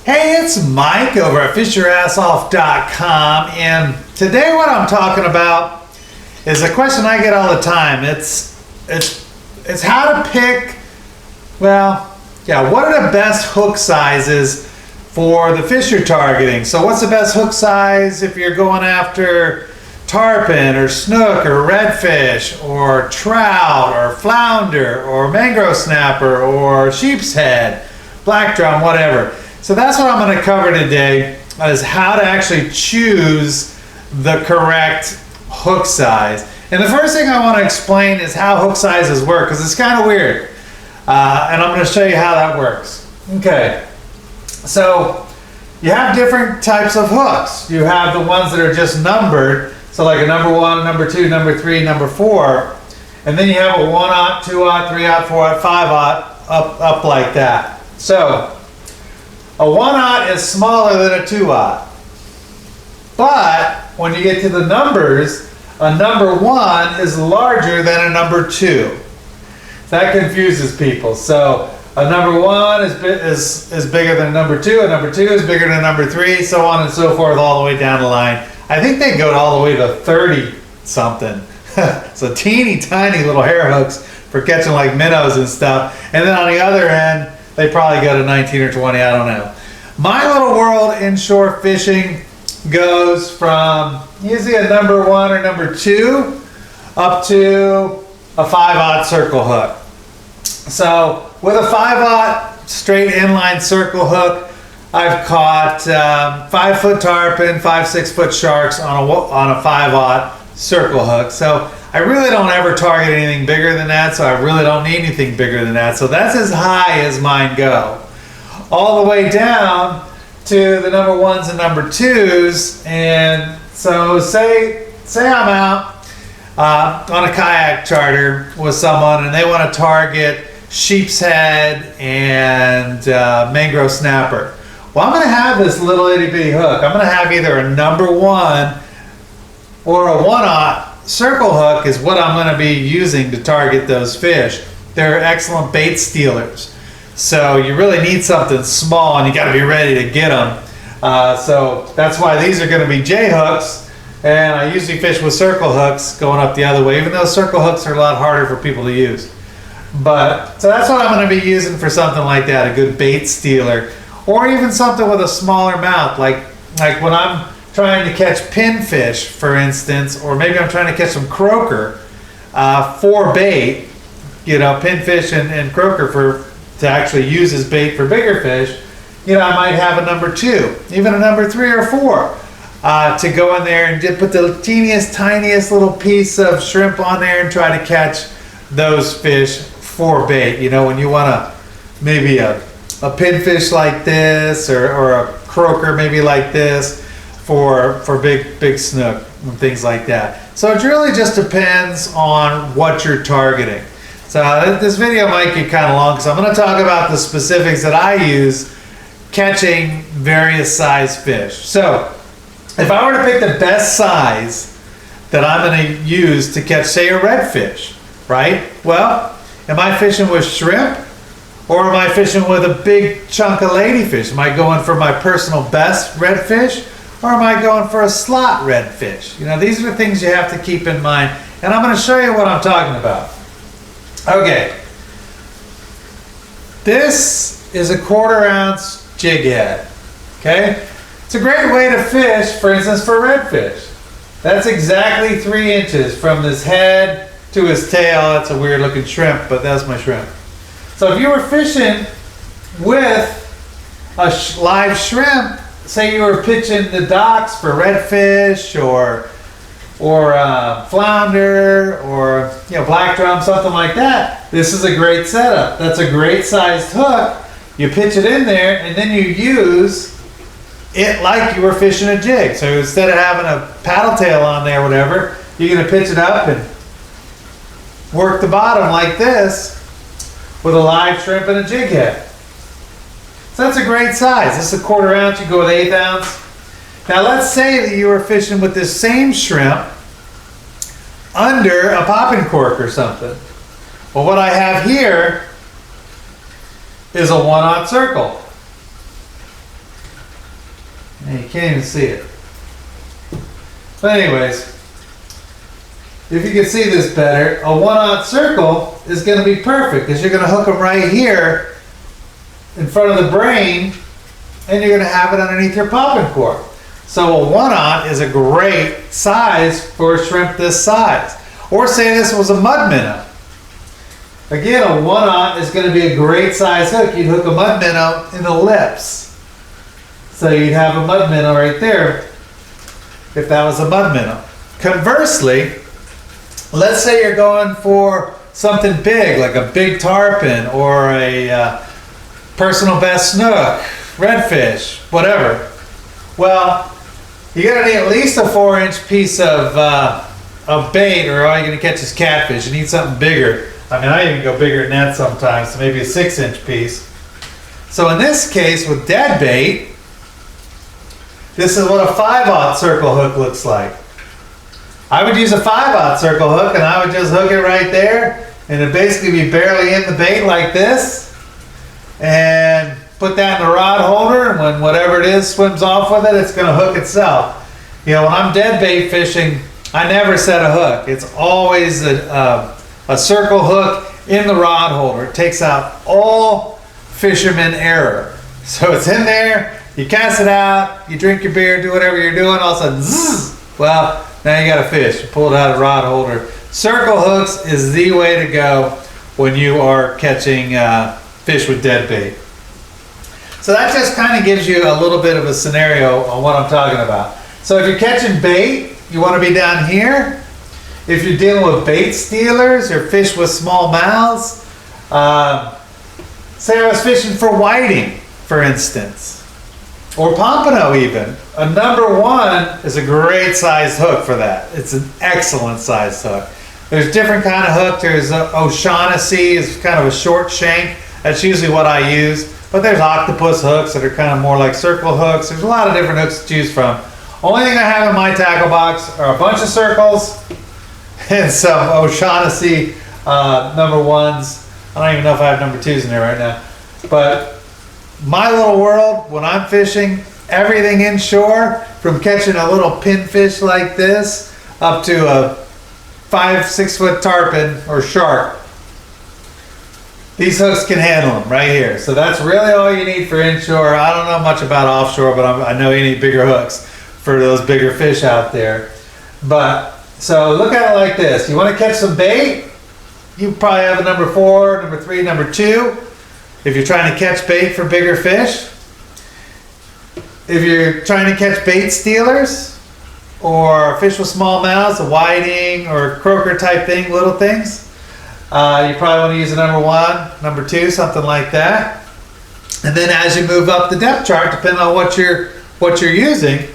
Hey, it's Mike over at fishyourassoff.com, and today what I'm talking about is a question I get all the time. It's how to pick, what are the best hook sizes for the fish you're targeting? So what's the best hook size if you're going after tarpon or snook or redfish or trout or flounder or mangrove snapper or sheep's head, black drum, whatever. So that's what I'm going to cover today, is how to actually choose the correct hook size. And the first thing I want to explain is how hook sizes work, because it's kind of weird. And I'm going to show you how that works. Okay, so you have different types of hooks. You have the ones that are just numbered, so like a number 1, number 2, number 3, number 4. And then you have a 1/0, 2/0, 3/0, 4/0, 5/0, up like that. So a 1/0 is smaller than a 2/0. But when you get to the numbers, a number 1 is larger than a number 2. That confuses people. So a number 1 is bigger than a number 2, a number 2 is bigger than a number 3, so on and so forth, all the way down the line. I think they go all the way to 30 something. So teeny tiny little hair hooks for catching like minnows and stuff. And then on the other end, they probably go to 19 or 20, I don't know. My little world inshore fishing goes from usually a number 1 or number 2 up to a 5/0 circle hook. So with a 5/0 straight inline circle hook, I've caught 5-foot tarpon, 5-6-foot sharks on a 5/0 circle hook. So I really don't ever target anything bigger than that, so I really don't need anything bigger than that. So that's as high as mine go. All the way down to the number 1s and number 2s. And so say I'm out on a kayak charter with someone and they want to target sheep's head and mangrove snapper. Well, I'm going to have this little itty bitty hook. I'm going to have either a number 1 or a 1/0 circle hook is what I'm going to be using to target those fish. They're excellent bait stealers. So you really need something small and you got to be ready to get them. So that's why these are going to be J hooks, and I usually fish with circle hooks going up the other way, even though circle hooks are a lot harder for people to use. But so that's what I'm going to be using for something like that, a good bait stealer, or even something with a smaller mouth, like when I'm trying to catch pinfish, for instance, or maybe I'm trying to catch some croaker for bait, pinfish and croaker to actually use as bait for bigger fish. I might have a number 2, even a number 3 or 4 to go in there and just put the teeniest, tiniest little piece of shrimp on there and try to catch those fish for bait. When you want maybe a pinfish like this or a croaker maybe like this for big snook and things like that. So it really just depends on what you're targeting. So this video might get kind of long because I'm going to talk about the specifics that I use catching various size fish. So if I were to pick the best size that I'm going to use to catch, say, a redfish, right? Well, am I fishing with shrimp or am I fishing with a big chunk of ladyfish? Am I going for my personal best redfish or am I going for a slot redfish? These are the things you have to keep in mind, and I'm going to show you what I'm talking about. Okay, this is a 1/4 ounce jig head. Okay, it's a great way to fish, for instance, for redfish. That's exactly 3 inches from this head to his tail. That's a weird looking shrimp, but that's my shrimp. So if you were fishing with a live shrimp, say you were pitching the docks for redfish or flounder or black drum, something like that, this is a great setup. That's a great sized hook. You pitch it in there and then you use it like you were fishing a jig. So instead of having a paddle tail on there or whatever, you're going to pitch it up and work the bottom like this with a live shrimp and a jig head. So that's a great size. This is a 1/4 ounce. You go with 1/8 ounce. Now let's say that you were fishing with this same shrimp under a popping cork or something. Well, what I have here is a 1/0 circle. And you can't even see it. But anyways, if you can see this better, a 1/0 circle is going to be perfect because you're going to hook them right here in front of the brain, and you're going to have it underneath your popping cork. So a 1/0 is a great size for a shrimp this size. Or say this was a mud minnow. Again, a 1/0 is going to be a great size hook. You'd hook a mud minnow in the lips. So you'd have a mud minnow right there if that was a mud minnow. Conversely, let's say you're going for something big, like a big tarpon or a personal best snook, redfish, whatever. Well, you're going to need at least a 4-inch piece of bait, or all you're going to catch is catfish. You need something bigger. I mean, I even go bigger than that sometimes, so maybe a 6-inch piece. So in this case, with dead bait, this is what a 5/0 circle hook looks like. I would use a 5/0 circle hook, and I would just hook it right there, and it'd basically be barely in the bait like this, and put that in the rod holder, and when whatever it is swims off with it, it's going to hook itself. You know, when I'm dead bait fishing, I never set a hook. It's always a circle hook in the rod holder. It takes out all fisherman error. So it's in there, you cast it out, you drink your beer, do whatever you're doing, all of a sudden, zzz, well, now you got a fish. You pull it out of the rod holder. Circle hooks is the way to go when you are catching fish with dead bait. So that just kind of gives you a little bit of a scenario on what I'm talking about. So if you're catching bait, you want to be down here. If you're dealing with bait stealers or fish with small mouths, say I was fishing for whiting, for instance, or pompano even. A number 1 is a great sized hook for that. It's an excellent sized hook. There's different kind of hook. There's O'Shaughnessy, is kind of a short shank. That's usually what I use. But there's octopus hooks that are kind of more like circle hooks. There's a lot of different hooks to choose from. Only thing I have in my tackle box are a bunch of circles and some O'Shaughnessy number 1s. I don't even know if I have number 2s in there right now. But my little world, when I'm fishing, everything inshore, from catching a little pinfish like this up to a 5-6 foot tarpon or shark, these hooks can handle them right here. So that's really all you need for inshore. I don't know much about offshore, but I know you need bigger hooks for those bigger fish out there. But so look at it like this. You want to catch some bait? You probably have a number 4, number 3, number 2. If you're trying to catch bait for bigger fish. If you're trying to catch bait stealers or fish with small mouths, a whiting or croaker type thing, little things, you probably want to use a number 1, number 2, something like that. And then as you move up the depth chart, depending on what you're using,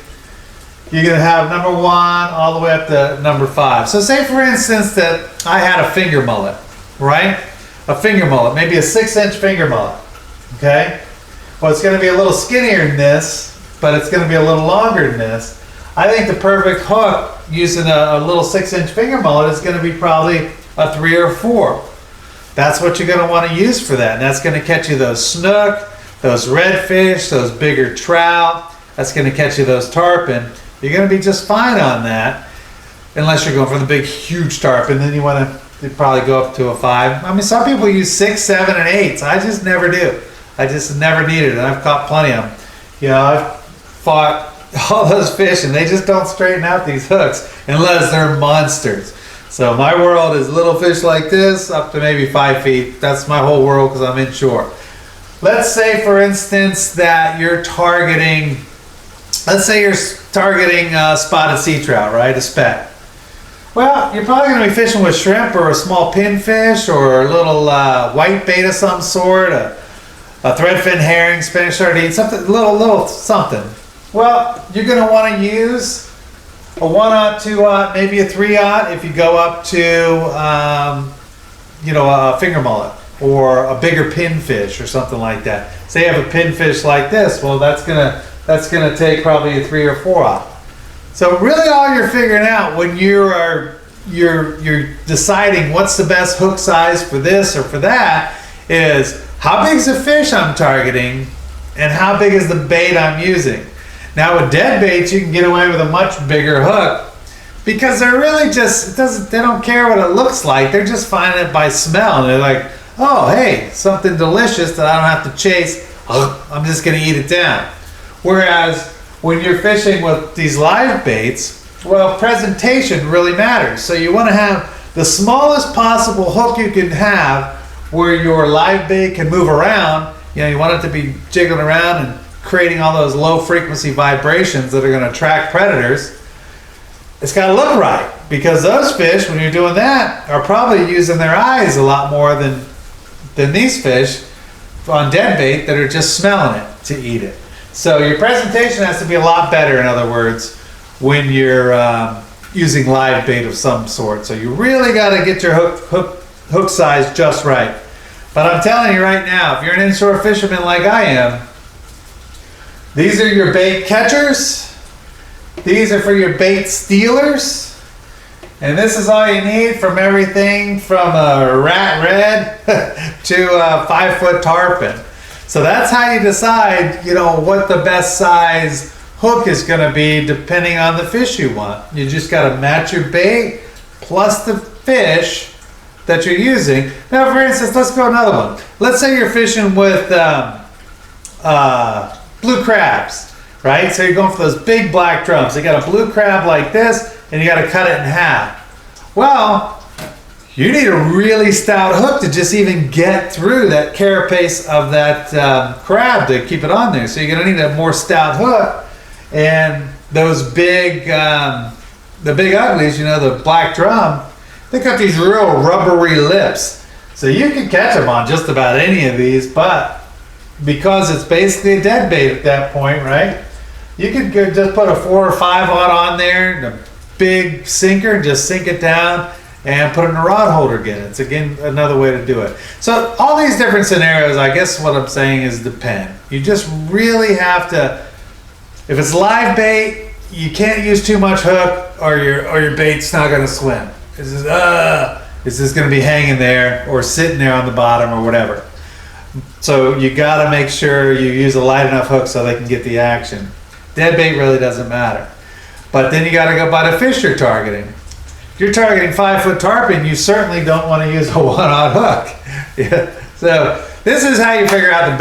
you're going to have number 1 all the way up to number 5. So say for instance that I had a finger mullet, right? A finger mullet, maybe a 6-inch finger mullet, okay? Well, it's going to be a little skinnier than this, but it's going to be a little longer than this. I think the perfect hook using a little 6-inch finger mullet is going to be probably a 3 or 4. That's what you're going to want to use for that. And that's going to catch you those snook, those redfish, those bigger trout. That's going to catch you those tarpon. You're going to be just fine on that, unless you're going for the big, huge tarpon. Then you want to probably go up to a 5. I mean, some people use 6, 7, and 8s. I just never do. I just never needed it. And I've caught plenty of them. You know, I've fought all those fish, and they just don't straighten out these hooks unless they're monsters. So my world is little fish like this up to maybe 5 feet. That's my whole world because I'm inshore. Let's say, for instance, that you're targeting, spotted sea trout, right? A speck. Well, you're probably going to be fishing with shrimp or a small pinfish or a little white bait of some sort, a threadfin herring, Spanish sardine, something, little something. Well, you're going to want to use a 1/0, 2/0, maybe a 3/0 if you go up to, a finger mullet or a bigger pinfish or something like that. Say you have a pinfish like this. Well, that's gonna take probably a 3 or 4/0. So really, all you're figuring out when you're deciding what's the best hook size for this or for that is how big is the fish I'm targeting and how big is the bait I'm using. Now with dead baits, you can get away with a much bigger hook because they're really just, they don't care what it looks like. They're just finding it by smell. And they're like, oh, hey, something delicious that I don't have to chase. I'm just going to eat it down. Whereas when you're fishing with these live baits, well, presentation really matters. So you want to have the smallest possible hook you can have where your live bait can move around. You know, you want it to be jiggling around and creating all those low frequency vibrations that are going to attract predators. It's got to look right, because those fish, when you're doing that, are probably using their eyes a lot more than these fish on dead bait that are just smelling it to eat it. So your presentation has to be a lot better, in other words, when you're using live bait of some sort. So you really got to get your hook size just right. But I'm telling you right now, if you're an inshore fisherman like I am, these are your bait catchers. These are for your bait stealers. And this is all you need, from everything from a rat red to a 5-foot tarpon. So that's how you decide, you know, what the best size hook is going to be depending on the fish you want. You just got to match your bait plus the fish that you're using. Now, for instance, let's go another one. Let's say you're fishing with blue crabs, right? So you're going for those big black drums. You got a blue crab like this, and you got to cut it in half. Well, you need a really stout hook to just even get through that carapace of that crab to keep it on there. So you're going to need a more stout hook. And those big, the big uglies, you know, the black drum, they got these real rubbery lips. So you can catch them on just about any of these, but because it's basically a dead bait at that point, right? You could just put a 4 or 5 on there, and a big sinker, and just sink it down and put it in a rod holder again. It's again another way to do it. So all these different scenarios, I guess what I'm saying is depend. You just really have to, if it's live bait, you can't use too much hook or your bait's not gonna swim. It's just gonna be hanging there or sitting there on the bottom or whatever. So you gotta make sure you use a light enough hook so they can get the action. Dead bait really doesn't matter. But then you gotta go by the fish you're targeting. If you're targeting 5-foot tarpon, you certainly don't want to use a 1/0 hook. Yeah. So this is how you figure out the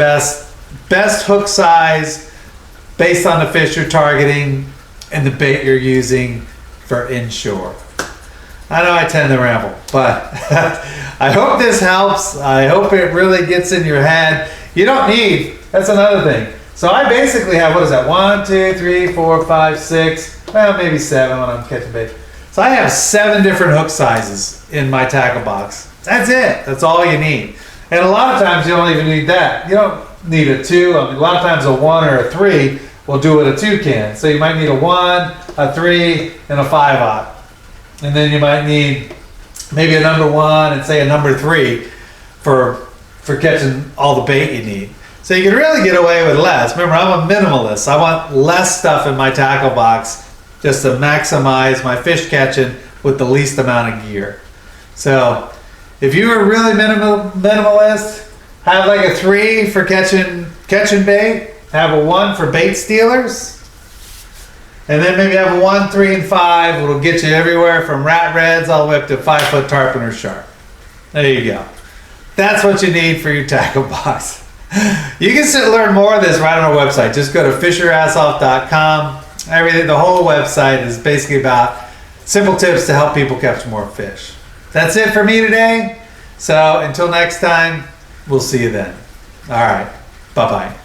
best hook size based on the fish you're targeting and the bait you're using for inshore. I know I tend to ramble, but I hope this helps. I hope it really gets in your head. You don't need, that's another thing. So I basically have, what is that, 1, 2, 3, 4, 5, 6, well, maybe 7 when I'm catching bait. So I have 7 different hook sizes in my tackle box. That's it. That's all you need. And a lot of times you don't even need that. You don't need a 2. I mean, a lot of times a 1 or a 3 will do what a 2 can. So you might need a 1, a 3, and a 5/0. And then you might need maybe a number 1 and say a number 3 for catching all the bait you need. So you can really get away with less. Remember, I'm a minimalist. I want less stuff in my tackle box just to maximize my fish catching with the least amount of gear. So if you are really minimalist, have like a 3 for catching bait, have a 1 for bait stealers, and then maybe have a 1, 3, and 5. It'll get you everywhere from rat reds all the way up to 5-foot tarpon or shark. There you go. That's what you need for your tackle box. You can learn more of this right on our website. Just go to fishyourassoff.com. Everything, the whole website is basically about simple tips to help people catch more fish. That's it for me today. So until next time, we'll see you then. All right. Bye-bye.